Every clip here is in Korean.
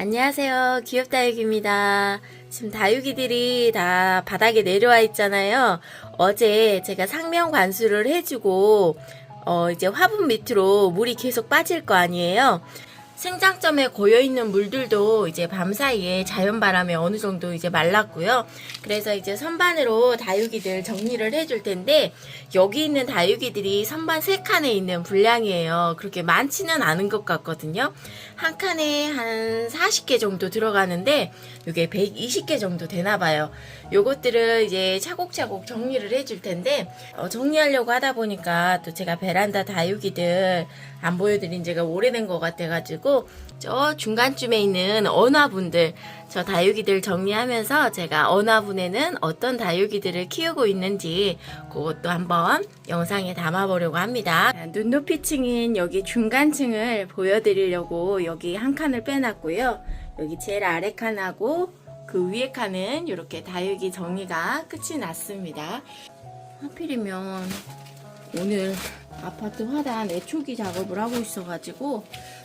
안녕하세요. 귀엽다육입니다. 지금 다육이들이 다 바닥에 내려와 있잖아요. 어제 제가 상면 관수를 해주고 이제 화분 밑으로 물이 계속 빠질 거 아니에요. 생장점에 고여있는 물들도 이제 밤사이에 자연바람에 어느 정도 이제 말랐고요. 그래서 이제 선반으로 다육이들 정리를 해줄 텐데, 여기 있는 다육이들이 선반 3칸에 있는 분량이에요. 그렇게 많지는 않은 것 같거든요. 한 칸에 한 40개 정도 들어가는데, 이게 120개 정도 되나봐요. 요것들을 이제 차곡차곡 정리를 해줄 텐데, 정리하려고 하다 보니까 또 제가 베란다 다육이들 안 보여드린 지가 오래된 것 같아가지고 저 중간쯤에 있는 언화분들, 저 다육이들 정리하면서 제가 언화분에는 어떤 다육이들을 키우고 있는지 그것도 한번 영상에 담아보려고 합니다. 눈높이층인 여기 중간층을 보여드리려고 여기 한 칸을 빼놨고요. 여기 제일 아래 칸하고 그 위에 칸은 이렇게 다육이 정리가 끝이 났습니다. 하필이면 오늘 아파트 화단 애초기 작업을 하고 있어가지고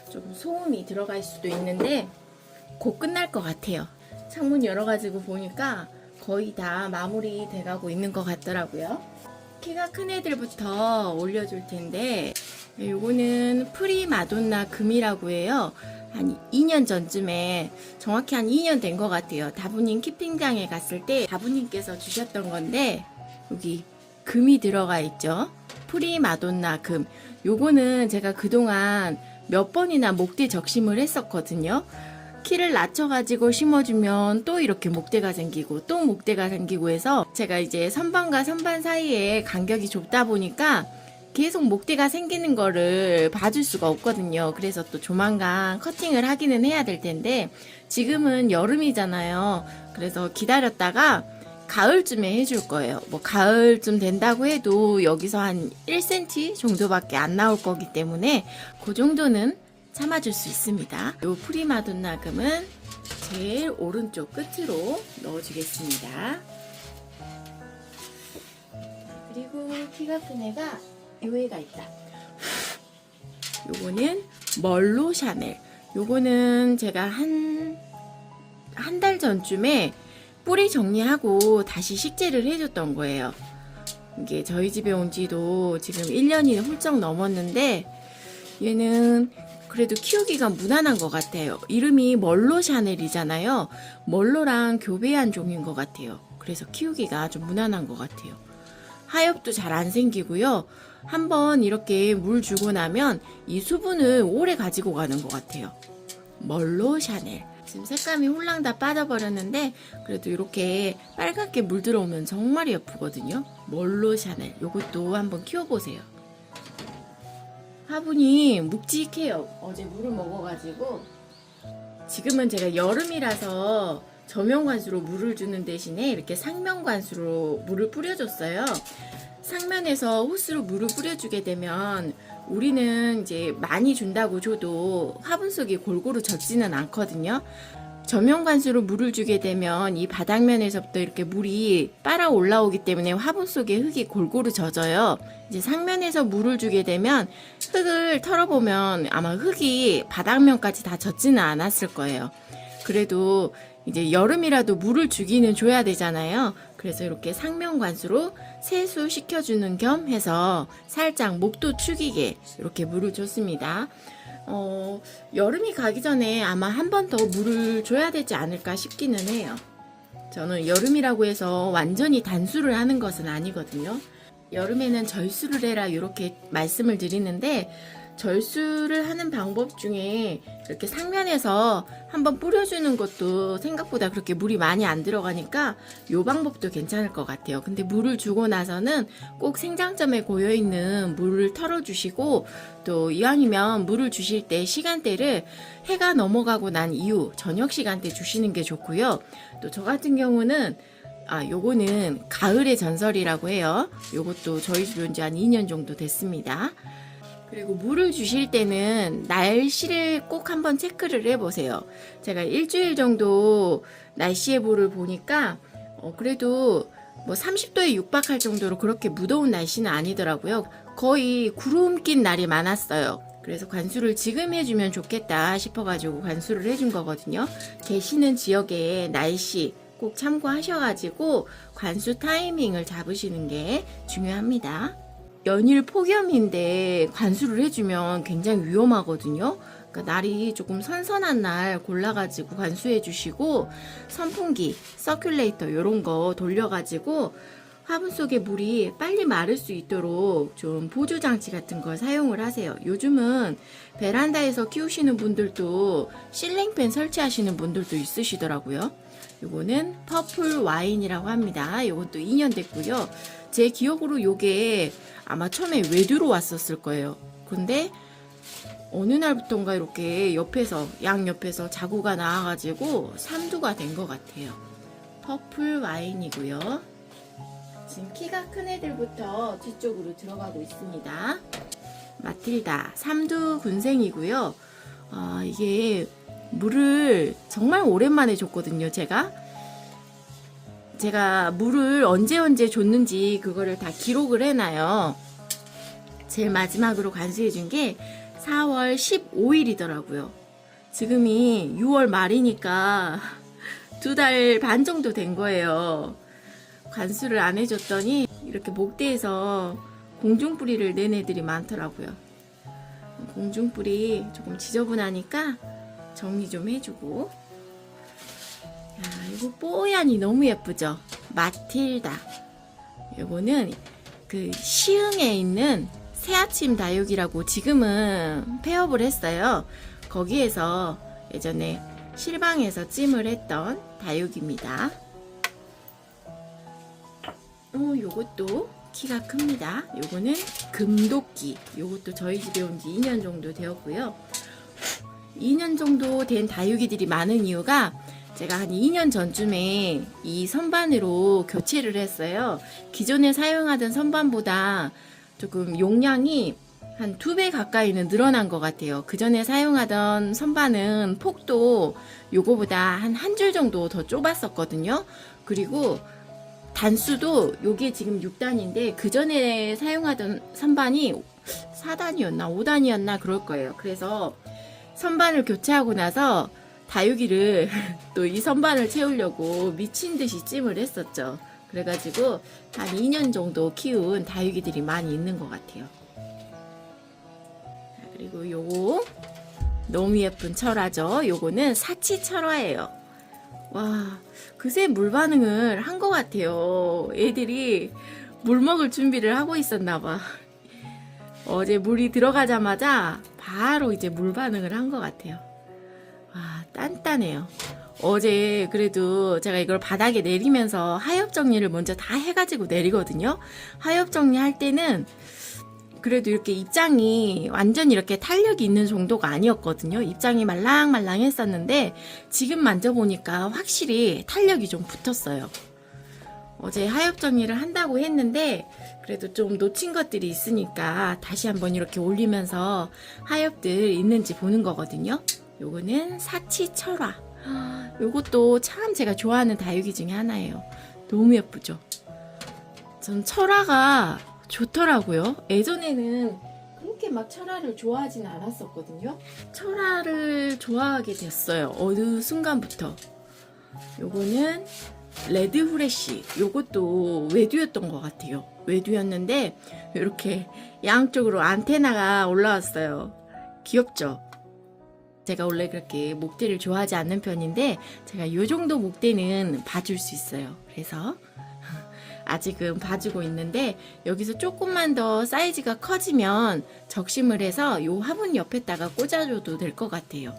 좀 소음이 들어갈 수도 있는데 곧 끝날 것 같아요. 창문 열어가지고 보니까 거의 다 마무리 돼가고 있는 것 같더라고요. 키가 큰 애들부터 올려줄 텐데, 요거는 프리마돈나 금이라고 해요. 한 2년 전쯤에, 정확히 한 2년 된 것 같아요. 다부님 키핑장에 갔을 때 다부님께서 주셨던 건데, 여기 금이 들어가 있죠. 프리마돈나 금. 요거는 제가 그동안 몇 번이나 목대 적심을 했었거든요. 키를 낮춰가지고 심어주면 또 이렇게 목대가 생기고 또 목대가 생기고 해서, 제가 이제 선반과 선반 사이에 간격이 좁다 보니까 계속 목대가 생기는 거를 봐줄 수가 없거든요. 그래서 또 조만간 커팅을 하기는 해야 될 텐데, 지금은 여름이잖아요. 그래서 기다렸다가 가을쯤에 해줄 거예요. 뭐 가을쯤 된다고 해도 여기서 한 1cm 정도밖에 안 나올 거기 때문에 그 정도는 참아줄 수 있습니다. 요 프리마돈나 금은 제일 오른쪽 끝으로 넣어주겠습니다. 그리고 키가 큰 애가 요 애가 있다. 요거는 멀로 샤넬. 요거는 제가 한 달 전쯤에 뿌리 정리하고 다시 식재를 해줬던 거예요. 이게 저희 집에 온 지도 지금 1년이 훌쩍 넘었는데, 얘는 그래도 키우기가 무난한 것 같아요. 이름이 멀로 샤넬이잖아요. 멀로랑 교배한 종인 것 같아요. 그래서 키우기가 좀 무난한 것 같아요. 하엽도 잘 안 생기고요. 한번 이렇게 물 주고 나면 이 수분을 오래 가지고 가는 것 같아요. 멀로 샤넬. 지금 색감이 홀랑 다 빠져버렸는데 그래도 이렇게 빨갛게 물 들어오면 정말 예쁘거든요. 멀로 샤넬. 요것도 한번 키워보세요. 화분이 묵직해요. 어제 물을 먹어가지고. 지금은 제가 여름이라서 저면관수로 물을 주는 대신에 이렇게 상면관수로 물을 뿌려줬어요. 상면에서 호스로 물을 뿌려주게 되면 우리는 이제 많이 준다고 줘도 화분 속이 골고루 젖지는 않거든요. 저면관수로 물을 주게 되면 이 바닥면에서부터 이렇게 물이 빨아 올라오기 때문에 화분 속에 흙이 골고루 젖어요. 이제 상면에서 물을 주게 되면 흙을 털어보면 아마 흙이 바닥면까지 다 젖지는 않았을 거예요. 그래도 이제 여름이라도 물을 주기는 줘야 되잖아요. 그래서 이렇게 상면관수로 세수 시켜주는 겸 해서 살짝 목도 축이게 이렇게 물을 줬습니다. 여름이 가기 전에 아마 한 번 더 물을 줘야 되지 않을까 싶기는 해요. 저는 여름이라고 해서 완전히 단수를 하는 것은 아니거든요. 여름에는 절수를 해라 이렇게 말씀을 드리는데, 절수를 하는 방법 중에 이렇게 상면에서 한번 뿌려주는 것도 생각보다 그렇게 물이 많이 안 들어가니까 이 방법도 괜찮을 것 같아요. 근데 물을 주고 나서는 꼭 생장점에 고여있는 물을 털어주시고, 또 이왕이면 물을 주실 때 시간대를 해가 넘어가고 난 이후 저녁 시간대 주시는 게 좋고요. 또 저 같은 경우는 요거는 가을의 전설이라고 해요. 요것도 저희 집에 온 지 한 2년 정도 됐습니다. 그리고 물을 주실 때는 날씨를 꼭 한번 체크를 해보세요. 제가 일주일 정도 날씨의 보를 보니까 그래도 뭐 30도에 육박할 정도로 그렇게 무더운 날씨는 아니더라고요. 거의 구름 낀 날이 많았어요. 그래서 관수를 지금 해주면 좋겠다 싶어가지고 관수를 해준 거거든요. 계시는 지역의 날씨 꼭 참고하셔가지고 관수 타이밍을 잡으시는 게 중요합니다. 연일 폭염인데 관수를 해주면 굉장히 위험하거든요. 그러니까 날이 조금 선선한 날 골라가지고 관수해 주시고, 선풍기, 서큘레이터 이런 거 돌려가지고 화분 속에 물이 빨리 마를 수 있도록 좀 보조장치 같은 걸 사용을 하세요. 요즘은 베란다에서 키우시는 분들도 실링팬 설치하시는 분들도 있으시더라고요. 요거는 퍼플 와인이라고 합니다. 요것도 2년 됐고요. 제 기억으로 요게 아마 처음에 외두로 왔었을 거예요. 근데 어느 날부터인가 이렇게 옆에서, 양옆에서 자구가 나와가지고 3두가 된 것 같아요. 퍼플 와인이고요. 지금 키가 큰 애들부터 뒤쪽으로 들어가고 있습니다. 마틸다 3두 군생이고요. 이게 물을 정말 오랜만에 줬거든요. 제가 물을 언제 줬는지 그거를 다 기록을 해놔요. 제일 마지막으로 관수해준 게 4월 15일이더라고요. 지금이 6월 말이니까 2달 반 정도 된 거예요. 관수를 안 해줬더니 이렇게 목대에서 공중뿌리를 낸 애들이 많더라고요. 공중뿌리 조금 지저분하니까 정리 좀 해주고. 야, 이거 뽀얀이 너무 예쁘죠? 마틸다. 이거는 그 시흥에 있는 새아침 다육이라고 지금은 폐업을 했어요. 거기에서 예전에 실방에서 찜을 했던 다육입니다. 요것도 키가 큽니다. 요거는 금도끼. 요것도 저희 집에 온 지 2년 정도 되었고요. 2년 정도 된 다육이들이 많은 이유가 제가 한 2년 전쯤에 이 선반으로 교체를 했어요. 기존에 사용하던 선반보다 조금 용량이 한 2배 가까이는 늘어난 것 같아요. 그 전에 사용하던 선반은 폭도 요거보다 한 줄 정도 더 좁았었거든요. 그리고 단수도 요게 지금 6단인데 그 전에 사용하던 선반이 4단이었나 5단이었나 그럴 거예요. 그래서 선반을 교체하고 나서 다육이를 또 이 선반을 채우려고 미친 듯이 찜을 했었죠. 그래가지고 한 2년 정도 키운 다육이들이 많이 있는 것 같아요. 그리고 요거 너무 예쁜 철화죠. 요거는 사치 철화예요. 와, 그새 물 반응을 한 것 같아요. 애들이 물 먹을 준비를 하고 있었나봐. 어제 물이 들어가자마자 바로 이제 물 반응을 한 것 같아요. 와, 단단해요. 어제 그래도 제가 이걸 바닥에 내리면서 하엽 정리를 먼저 다 해가지고 내리거든요. 하엽 정리할 때는 그래도 이렇게 입장이 완전 이렇게 탄력이 있는 정도가 아니었거든요. 입장이 말랑말랑 했었는데 지금 만져보니까 확실히 탄력이 좀 붙었어요. 어제 하엽 정리를 한다고 했는데 그래도 좀 놓친 것들이 있으니까 다시 한번 이렇게 올리면서 하엽들 있는지 보는 거거든요. 요거는 사치철화. 요것도 참 제가 좋아하는 다육이 중에 하나예요. 너무 예쁘죠? 전 철화가 좋더라고요. 예전에는 그렇게 막 철화를 좋아하진 않았었거든요. 철화를 좋아하게 됐어요. 어느 순간부터. 요거는 레드 후레쉬. 요것도 외두였던 것 같아요. 외두였는데 이렇게 양쪽으로 안테나가 올라왔어요. 귀엽죠? 제가 원래 그렇게 목대를 좋아하지 않는 편인데 제가 요 정도 목대는 봐줄 수 있어요. 그래서 아직은 봐주고 있는데 여기서 조금만 더 사이즈가 커지면 적심을 해서 요 화분 옆에다가 꽂아줘도 될 것 같아요.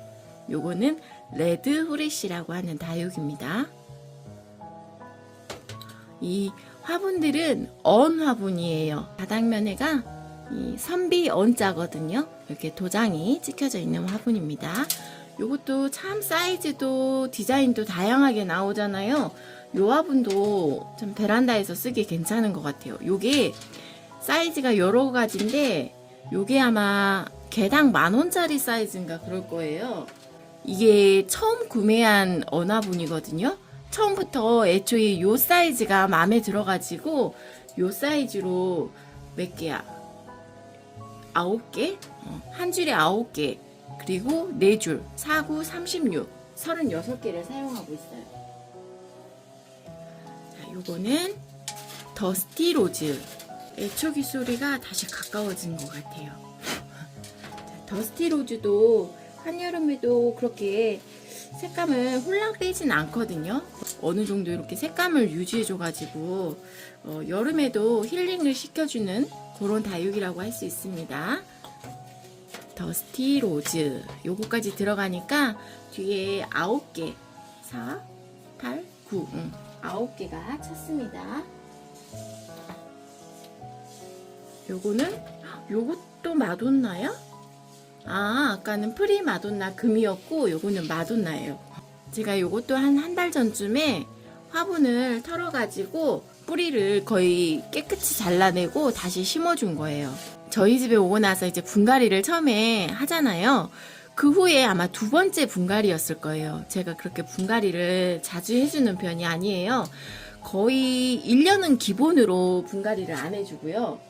요거는 레드 후레쉬라고 하는 다육입니다. 이 화분들은 언 화분이에요. 바닥면에가 이 선비 언자거든요. 이렇게 도장이 찍혀져 있는 화분입니다. 요것도 참 사이즈도 디자인도 다양하게 나오잖아요. 요 화분도 좀 베란다에서 쓰기 괜찮은 것 같아요. 요게 사이즈가 여러 가지인데 요게 아마 개당 10,000원짜리 사이즈인가 그럴 거예요. 이게 처음 구매한 언화분이거든요. 처음부터 애초에 요 사이즈가 마음에 들어가지고 요 사이즈로 몇 개야? 9개, 한 줄에 9개, 그리고 4줄, 4, 9, 36, 36개를 사용하고 있어요. 자, 요거는 더스티 로즈. 애초기 소리가 다시 가까워진 것 같아요. 자, 더스티 로즈도 한여름에도 그렇게 색감을 홀랑 빼진 않거든요. 어느 정도 이렇게 색감을 유지해줘가지고 여름에도 힐링을 시켜주는 그런 다육이라고 할 수 있습니다. 더스티 로즈 요거까지 들어가니까 뒤에 9개 4, 8, 9 9개가 찼습니다. 요것도 마돈나야? 아까는 프리 마돈나 금이었고 요거는 마돈나예요. 제가 요것도 한 달 전쯤에 화분을 털어가지고 뿌리를 거의 깨끗이 잘라내고 다시 심어준 거예요. 저희 집에 오고 나서 이제 분갈이를 처음에 하잖아요. 그 후에 아마 2번째 분갈이였을 거예요. 제가 그렇게 분갈이를 자주 해주는 편이 아니에요. 거의 1년은 기본으로 분갈이를 안 해주고요.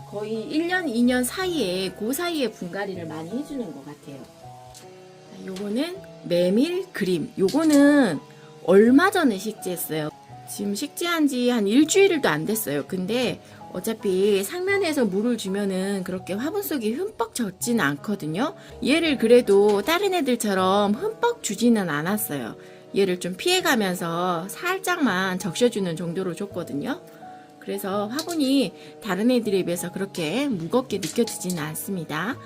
거의 1년, 2년 사이에 그 사이에 분갈이를 많이 해주는 것 같아요. 요거는 메밀 그림. 요거는 얼마 전에 식재했어요. 지금 식재한 지 한 일주일도 안 됐어요. 근데 어차피 상면에서 물을 주면은 그렇게 화분 속이 흠뻑 젖지는 않거든요. 얘를 그래도 다른 애들처럼 흠뻑 주지는 않았어요. 얘를 좀 피해가면서 살짝만 적셔주는 정도로 줬거든요. 그래서 화분이 다른 애들에 비해서 그렇게 무겁게 느껴지지는 않습니다.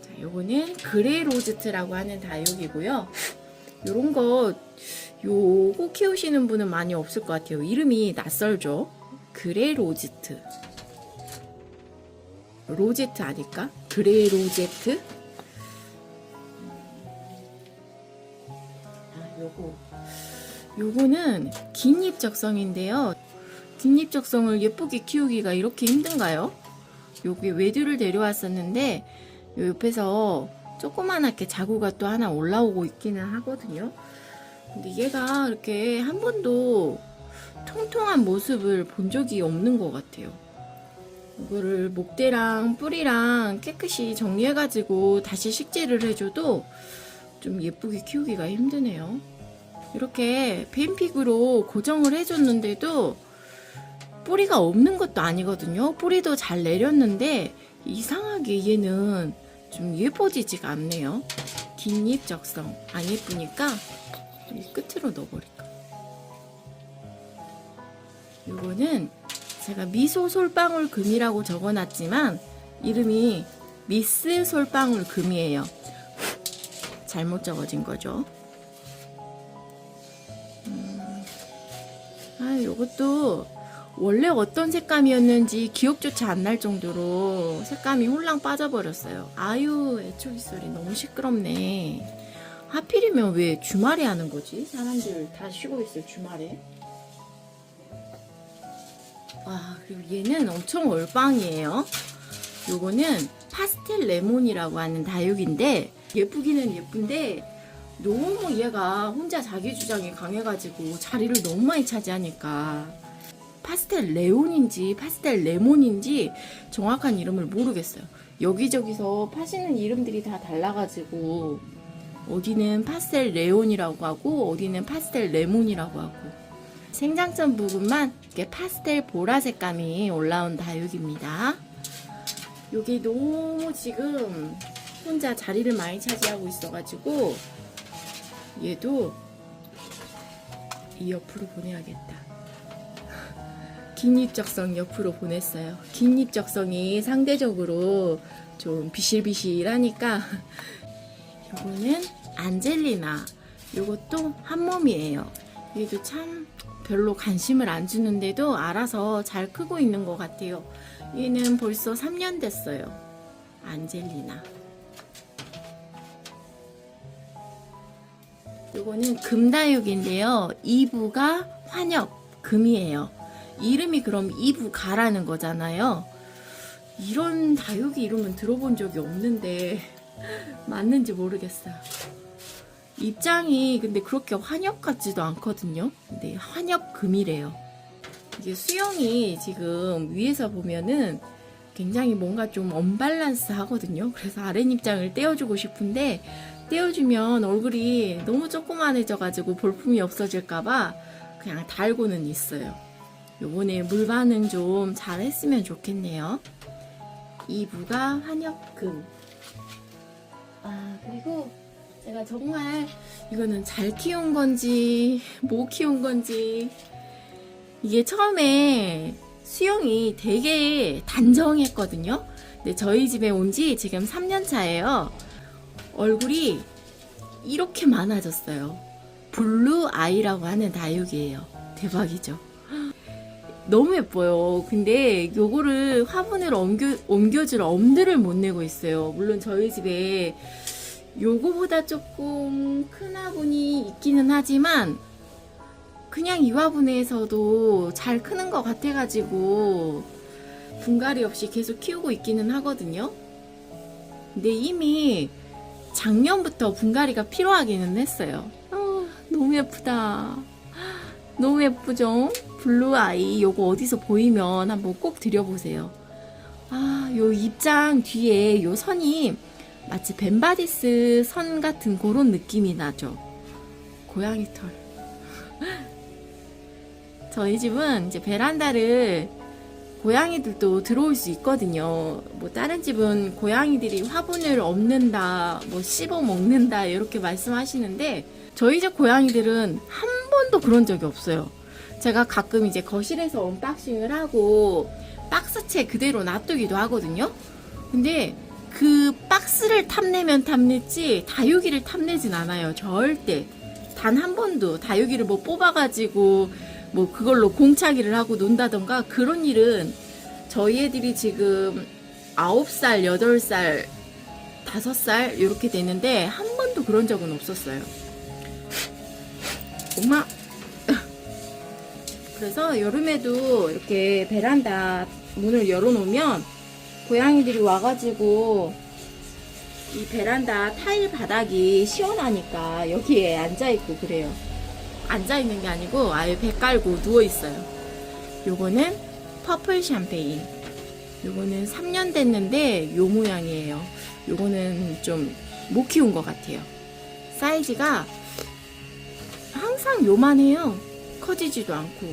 자, 요거는 그레 로즈트라고 하는 다육이고요. 요런 거 요거 키우시는 분은 많이 없을 것 같아요. 이름이 낯설죠? 그레 로제트. 로제트 아닐까? 그레 로제트? 요거는 긴잎 적성인데요. 긴잎 적성을 예쁘게 키우기가 이렇게 힘든가요? 요게 외두를 데려왔었는데 요 옆에서 조그만하게 자구가 또 하나 올라오고 있기는 하거든요. 근데 얘가 이렇게 한 번도 통통한 모습을 본 적이 없는 것 같아요. 이거를 목대랑 뿌리랑 깨끗이 정리해가지고 다시 식재를 해줘도 좀 예쁘게 키우기가 힘드네요. 이렇게 뱀픽으로 고정을 해줬는데도 뿌리가 없는 것도 아니거든요. 뿌리도 잘 내렸는데 이상하게 얘는 좀 예뻐지지가 않네요. 긴 잎 적성 안 예쁘니까 이 끝으로 넣어버릴까. 요거는 제가 미소 솔방울 금이라고 적어놨지만 이름이 미스 솔방울 금이에요. 잘못 적어진 거죠. 요것도 원래 어떤 색감이었는지 기억조차 안 날 정도로 색감이 홀랑 빠져버렸어요. 아유, 애초기 소리 너무 시끄럽네. 하필이면 왜 주말에 하는 거지? 사람들 다 쉬고 있을 주말에. 와, 그리고 얘는 엄청 얼빵이에요. 요거는 파스텔 레몬이라고 하는 다육인데 예쁘기는 예쁜데 너무 얘가 혼자 자기 주장이 강해가지고 자리를 너무 많이 차지하니까 파스텔 레온인지 파스텔 레몬인지 정확한 이름을 모르겠어요. 여기저기서 파시는 이름들이 다 달라가지고 어디는 파스텔 레온이라고 하고 어디는 파스텔 레몬이라고 하고 생장점 부분만 이렇게 파스텔 보라 색감이 올라온 다육입니다. 여기 너무 지금 혼자 자리를 많이 차지하고 있어가지고 얘도 이 옆으로 보내야겠다. 긴 잎 적성 옆으로 보냈어요. 긴 잎 적성이 상대적으로 좀 비실비실하니까 요거는 안젤리나. 요것도 한 몸이에요. 얘도 참 별로 관심을 안 주는데도 알아서 잘 크고 있는 것 같아요. 얘는 벌써 3년 됐어요. 안젤리나. 요거는 금다육인데요. 이부가 환엽 금이에요. 이름이 그럼 이부가라는 거잖아요. 이런 다육이 이름은 들어본 적이 없는데 맞는지 모르겠어요. 입장이 근데 그렇게 환엽 같지도 않거든요. 근데 환엽 금이래요. 이게 수영이 지금 위에서 보면은 굉장히 뭔가 좀 언밸런스 하거든요. 그래서 아랫입장을 떼어주고 싶은데 떼어주면 얼굴이 너무 조그만해져가지고 볼품이 없어질까봐 그냥 달고는 있어요. 요번에 물 반응 좀 잘 했으면 좋겠네요. 이부가 환엽금. 그리고 제가 정말 이거는 잘 키운 건지 못 키운 건지, 이게 처음에 수영이 되게 단정했거든요. 근데 저희 집에 온 지 지금 3년 차예요. 얼굴이 이렇게 많아졌어요. 블루 아이라고 하는 다육이에요. 대박이죠. 너무 예뻐요. 근데 요거를 화분으로 옮겨줄 엄두를 못 내고 있어요. 물론 저희 집에 요거보다 조금 큰 화분이 있기는 하지만 그냥 이 화분에서도 잘 크는 것 같아가지고 분갈이 없이 계속 키우고 있기는 하거든요. 근데 이미 작년부터 분갈이가 필요하기는 했어요. 너무 예쁘다. 너무 예쁘죠? 블루 아이 요거 어디서 보이면 한번 꼭 드려보세요. 요 입장 뒤에 요 선이 마치 벤바디스 선 같은 그런 느낌이 나죠. 고양이 털. 저희 집은 이제 베란다를 고양이들도 들어올 수 있거든요. 뭐 다른 집은 고양이들이 화분을 엎는다, 뭐 씹어 먹는다 이렇게 말씀하시는데 저희 집 고양이들은 한 번도 그런 적이 없어요. 제가 가끔 이제 거실에서 언박싱을 하고 박스채 그대로 놔두기도 하거든요. 근데 그 박스를 탐내면 탐냈지 다육이를 탐내진 않아요. 절대. 단 한 번도 다육이를 뭐 뽑아가지고 뭐 그걸로 공차기를 하고 논다던가 그런 일은 저희 애들이 지금 9살, 8살, 5살 이렇게 되는데 한 번도 그런 적은 없었어요. 엄마. 그래서 여름에도 이렇게 베란다 문을 열어놓으면 고양이들이 와가지고 이 베란다 타일 바닥이 시원하니까 여기에 앉아있고 그래요. 앉아있는 게 아니고 아예 배 깔고 누워있어요. 요거는 퍼플 샴페인. 요거는 3년 됐는데 요 모양이에요. 요거는 좀 못 키운 것 같아요. 사이즈가 항상 요만해요. 커지지도 않고.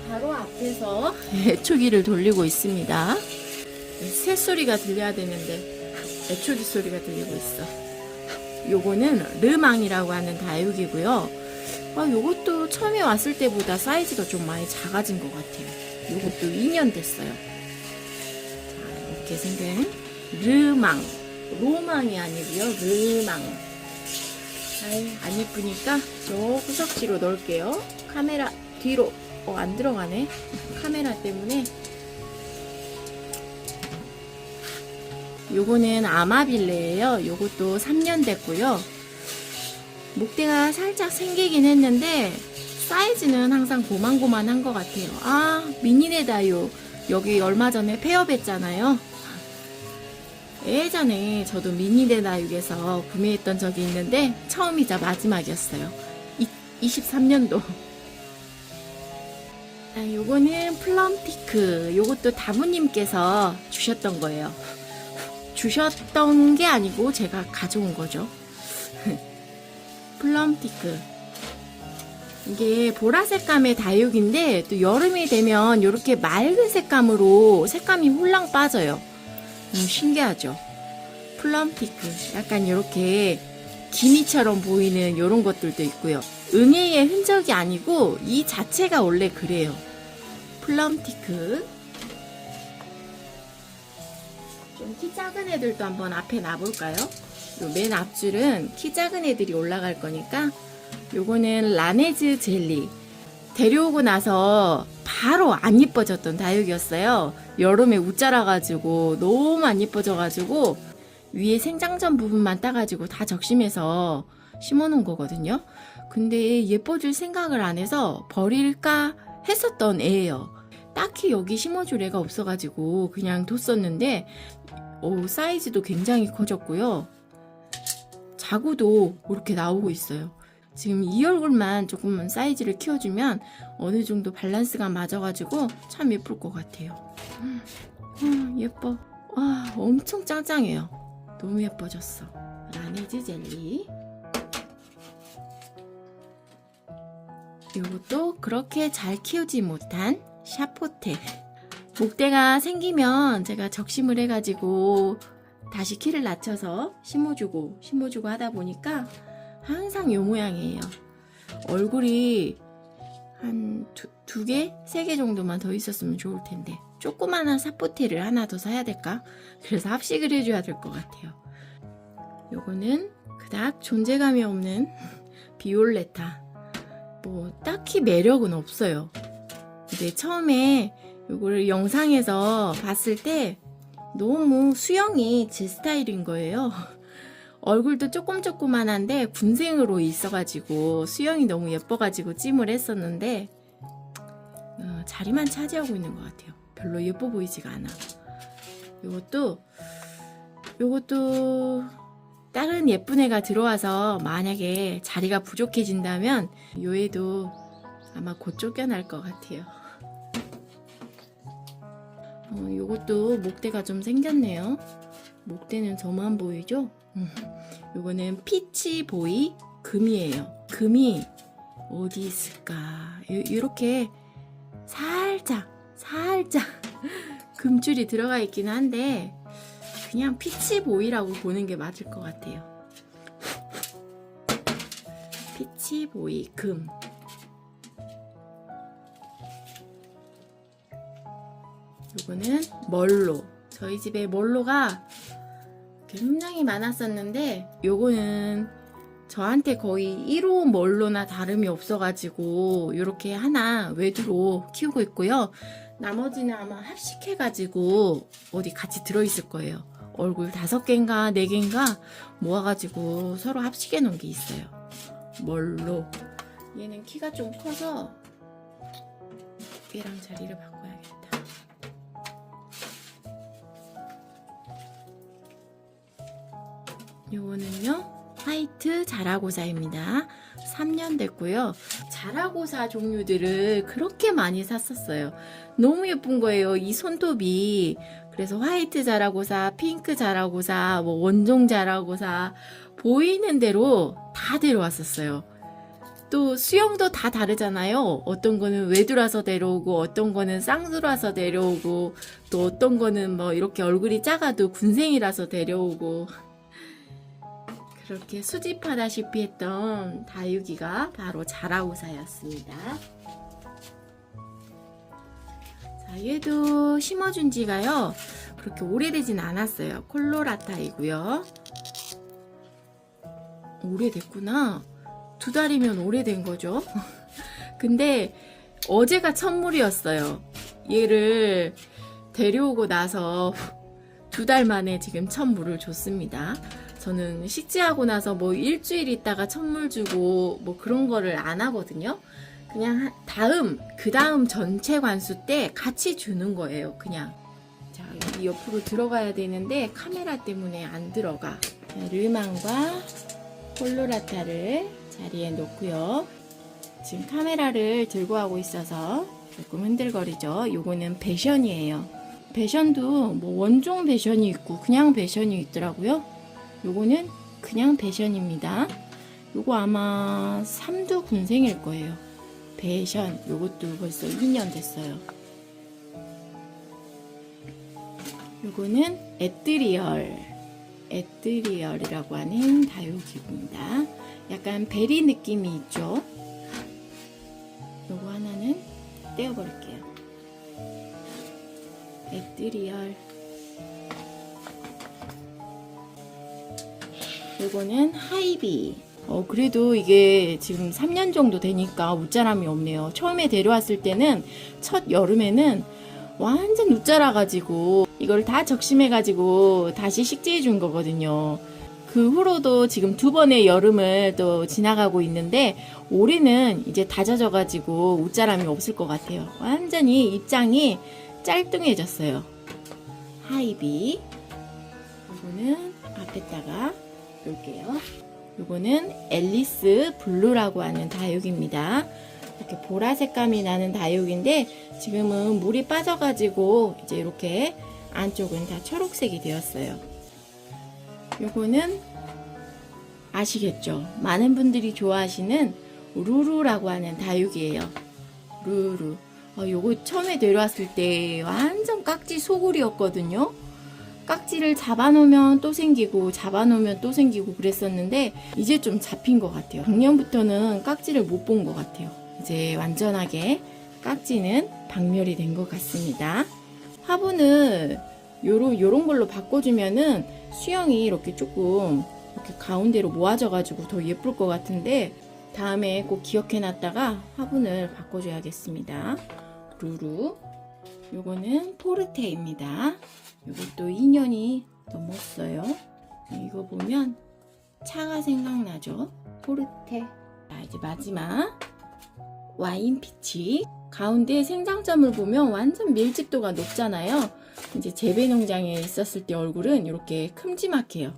바로 앞에서 애초기를 돌리고 있습니다. 새소리가 들려야 되는데 애초기 소리가 들리고 있어. 요거는 르망이라고 하는 다육이고요. 요것도 처음에 왔을 때보다 사이즈가 좀 많이 작아진 것 같아요. 요것도 2년 됐어요. 자, 이렇게 생긴 르망. 로망이 아니고요. 르망. 안 예쁘니까 저 구석지로 넣을게요. 카메라 뒤로. 안 들어가네. 카메라 때문에. 요거는 아마빌레예요. 요것도 3년 됐고요. 목대가 살짝 생기긴 했는데 사이즈는 항상 고만고만한 것 같아요. 미니네다요. 여기 얼마 전에 폐업했잖아요. 예전에 저도 미니네다육에서 구매했던 적이 있는데 처음이자 마지막이었어요. 23년도. 요거는 플럼피크. 요것도 다부님께서 주셨던 거예요. 주셨던 게 아니고 제가 가져온 거죠. 플럼피크. 이게 보라색감의 다육인데 또 여름이 되면 이렇게 맑은 색감으로 색감이 홀랑 빠져요. 신기하죠? 플럼피크. 약간 이렇게 기미처럼 보이는 이런 것들도 있고요. 응애의 흔적이 아니고 이 자체가 원래 그래요. 플럼티크. 좀 키 작은 애들도 한번 앞에 놔볼까요? 요 맨 앞줄은 키 작은 애들이 올라갈 거니까. 요거는 라네즈 젤리. 데려오고 나서 바로 안 이뻐졌던 다육이었어요. 여름에 웃자라가지고 너무 안 이뻐져가지고 위에 생장전 부분만 따가지고 다 적심해서 심어놓은 거거든요. 근데 예뻐질 생각을 안 해서 버릴까 했었던 애예요. 딱히 여기 심어줄 애가 없어가지고 그냥 뒀었는데 사이즈도 굉장히 커졌고요. 자구도 이렇게 나오고 있어요. 지금 이 얼굴만 조금만 사이즈를 키워주면 어느 정도 밸런스가 맞아가지고 참 예쁠 것 같아요. 예뻐. 와, 엄청 짱짱해요. 너무 예뻐졌어. 라네즈 젤리. 이것도 그렇게 잘 키우지 못한 샤포테. 목대가 생기면 제가 적심을 해가지고 다시 키를 낮춰서 심어주고 하다 보니까 항상 요 모양이에요. 얼굴이 한 두 개, 세 개 정도만 더 있었으면 좋을 텐데 조그마한 샤포테를 하나 더 사야 될까? 그래서 합식을 해줘야 될 것 같아요. 요거는 그닥 존재감이 없는 비올레타. 뭐 딱히 매력은 없어요. 근데 처음에 요거를 영상에서 봤을 때 너무 수영이 제 스타일인 거예요. 얼굴도 조그만한데 군생으로 있어가지고 수영이 너무 예뻐가지고 찜을 했었는데 자리만 차지하고 있는 것 같아요. 별로 예뻐 보이지가 않아. 요것도 다른 예쁜 애가 들어와서 만약에 자리가 부족해진다면 요 애도 아마 곧 쫓겨날 것 같아요. 요것도 목대가 좀 생겼네요. 목대는 저만 보이죠? 요거는 피치보이 금이에요. 금이 어디 있을까? 이렇게 살짝 금줄이 들어가 있긴 한데 그냥 피치보이라고 보는 게 맞을 것 같아요. 피치보이 금. 요거는 멀로. 저희 집에 멀로가 굉장히 많았었는데 요거는 저한테 거의 1호 멀로나 다름이 없어가지고 이렇게 하나 외두로 키우고 있고요. 나머지는 아마 합식해가지고 어디 같이 들어있을 거예요. 얼굴 5개인가 4개인가 모아가지고 서로 합식해 놓은 게 있어요. 멀로. 얘는 키가 좀 커서 얘랑 자리를 바꿔야겠다. 요거는요 화이트 자라고사입니다. 3년 됐고요. 자라고사 종류들을 그렇게 많이 샀었어요. 너무 예쁜 거예요. 이 손톱이. 그래서 화이트 자라고사, 핑크 자라고사, 뭐 원종 자라고사 보이는 대로 다 데려왔었어요. 또 수영도 다 다르잖아요. 어떤 거는 외두라서 데려오고 어떤 거는 쌍두라서 데려오고 또 어떤 거는 뭐 이렇게 얼굴이 작아도 군생이라서 데려오고 그렇게 수집하다시피 했던 다육이가 바로 자라고사였습니다. 자, 얘도 심어준 지가요 그렇게 오래되진 않았어요. 콜로라타이고요. 오래됐구나. 2달이면 오래된 거죠. 근데 어제가 첫물이었어요. 얘를 데려오고 나서 2달 만에 지금 첫물을 줬습니다. 저는 식지하고 나서 뭐 일주일 있다가 첫물 주고 뭐 그런 거를 안 하거든요. 그냥 그 다음 전체 관수 때 같이 주는 거예요. 그냥. 자, 여기 옆으로 들어가야 되는데 카메라 때문에 안 들어가. 자, 르망과 콜로라타를 자리에 놓고요. 지금 카메라를 들고 하고 있어서 조금 흔들거리죠. 요거는 배션이에요. 배션도 뭐 원종 배션이 있고 그냥 배션이 있더라고요. 요거는 그냥 배션입니다. 요거 아마 삼두 군생일 거예요. 배션. 요것도 벌써 2년 됐어요. 요거는 에뜨리얼이라고 하는 다육입니다. 약간 베리 느낌이 있죠. 요거 하나는 떼어버릴게요. 에뜨리얼. 요거는 하이비. 그래도 이게 지금 3년 정도 되니까 웃자람이 없네요. 처음에 데려왔을 때는 첫 여름에는 완전 웃자라가지고 이걸 다 적심해가지고 다시 식재해 준 거거든요. 그 후로도 지금 2번의 여름을 또 지나가고 있는데 올해는 이제 다져져가지고 웃자람이 없을 것 같아요. 완전히 입장이 짤뚱해졌어요. 하이비. 요거는 앞에다가 놓을게요. 요거는 앨리스 블루라고 하는 다육입니다. 이렇게 보라색감이 나는 다육인데 지금은 물이 빠져가지고 이제 이렇게 안쪽은 다 초록색이 되었어요. 요거는 아시겠죠? 많은 분들이 좋아하시는 루루라고 하는 다육이에요. 루루. 요거 처음에 데려왔을 때 완전 깍지 소굴이었거든요. 깍지를 잡아놓으면 또 생기고 잡아놓으면 또 생기고 그랬었는데 이제 좀 잡힌 것 같아요. 작년부터는 깍지를 못 본 것 같아요. 이제 완전하게 깍지는 박멸이 된 것 같습니다. 화분을 요런 걸로 바꿔주면은 수영이 이렇게 조금 이렇게 가운데로 모아져 가지고 더 예쁠 것 같은데 다음에 꼭 기억해 놨다가 화분을 바꿔줘야겠습니다. 루루. 요거는 포르테입니다. 요것도 2년이 넘었어요. 이거 보면 차가 생각나죠? 포르테. 자, 이제 마지막 와인 피치. 가운데 생장점을 보면 완전 밀집도가 높잖아요. 이제 재배 농장에 있었을 때 얼굴은 이렇게 큼지막해요.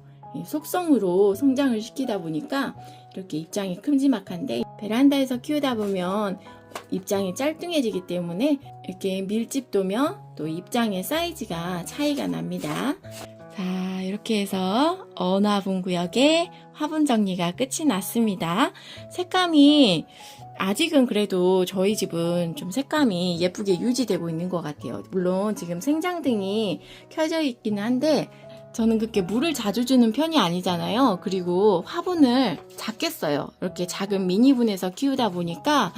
속성으로 성장을 시키다 보니까 이렇게 입장이 큼지막한데 베란다에서 키우다 보면 입장이 짤뚱해지기 때문에 이렇게 밀집도며 또 입장의 사이즈가 차이가 납니다. 자, 이렇게 해서 언화분 구역의 화분 정리가 끝이 났습니다. 색감이 아직은 그래도 저희 집은 좀 색감이 예쁘게 유지되고 있는 것 같아요. 물론 지금 생장등이 켜져 있기는 한데 저는 그렇게 물을 자주 주는 편이 아니잖아요. 그리고 화분을 작게 써요. 이렇게 작은 미니분에서 키우다 보니까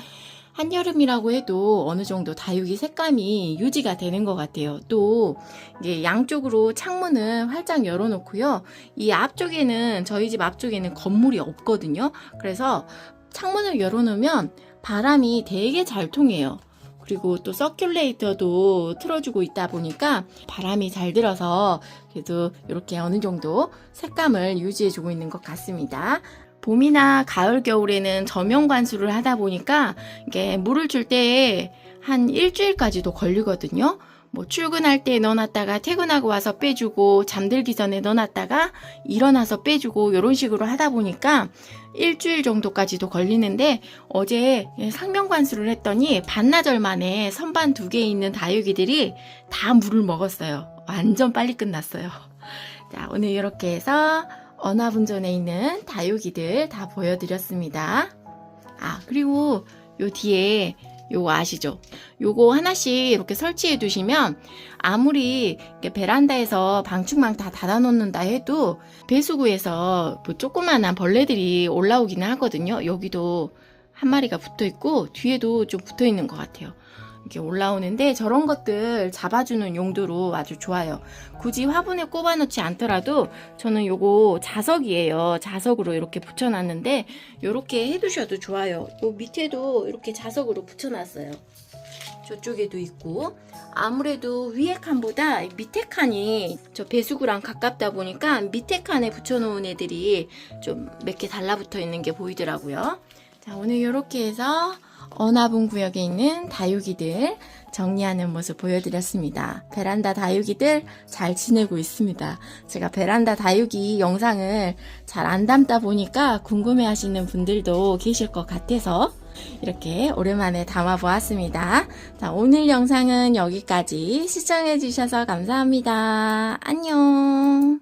한여름이라고 해도 어느 정도 다육이 색감이 유지가 되는 것 같아요. 또 이게 양쪽으로 창문을 활짝 열어놓고요. 이 앞쪽에는 저희 집 앞쪽에는 건물이 없거든요. 그래서 창문을 열어놓으면 바람이 되게 잘 통해요. 그리고 또 서큘레이터도 틀어주고 있다 보니까 바람이 잘 들어서 그래도 이렇게 어느 정도 색감을 유지해주고 있는 것 같습니다. 봄이나 가을, 겨울에는 저명 관수를 하다 보니까 이게 물을 줄 때 한 일주일까지도 걸리거든요. 뭐 출근할 때 넣어놨다가 퇴근하고 와서 빼주고 잠들기 전에 넣어놨다가 일어나서 빼주고 이런 식으로 하다 보니까 일주일 정도까지도 걸리는데 어제 상명관수를 했더니 반나절 만에 선반 2개 있는 다육이들이 다 물을 먹었어요. 완전 빨리 끝났어요. 자, 오늘 이렇게 해서 언화분존에 있는 다육이들 다 보여드렸습니다. 아, 그리고 요 뒤에 요거 아시죠? 요거 하나씩 이렇게 설치해 두시면 아무리 베란다에서 방충망 다 닫아 놓는다 해도 배수구에서 뭐 조그만한 벌레들이 올라오기는 하거든요. 여기도 한 마리가 붙어 있고 뒤에도 좀 붙어 있는 것 같아요. 이렇게 올라오는데 저런 것들 잡아주는 용도로 아주 좋아요. 굳이 화분에 꼽아 놓지 않더라도 저는 요거 자석이에요. 자석으로 이렇게 붙여놨는데 이렇게 해두셔도 좋아요. 요 밑에도 이렇게 자석으로 붙여놨어요. 저쪽에도 있고 아무래도 위에 칸보다 밑에 칸이 저 배수구랑 가깝다 보니까 밑에 칸에 붙여놓은 애들이 좀 몇 개 달라붙어 있는 게 보이더라고요. 자, 오늘 이렇게 해서 언화분 구역에 있는 다육이들 정리하는 모습 보여드렸습니다. 베란다 다육이들 잘 지내고 있습니다. 제가 베란다 다육이 영상을 잘 안 담다 보니까 궁금해 하시는 분들도 계실 것 같아서 이렇게 오랜만에 담아 보았습니다. 자, 오늘 영상은 여기까지 시청해 주셔서 감사합니다. 안녕.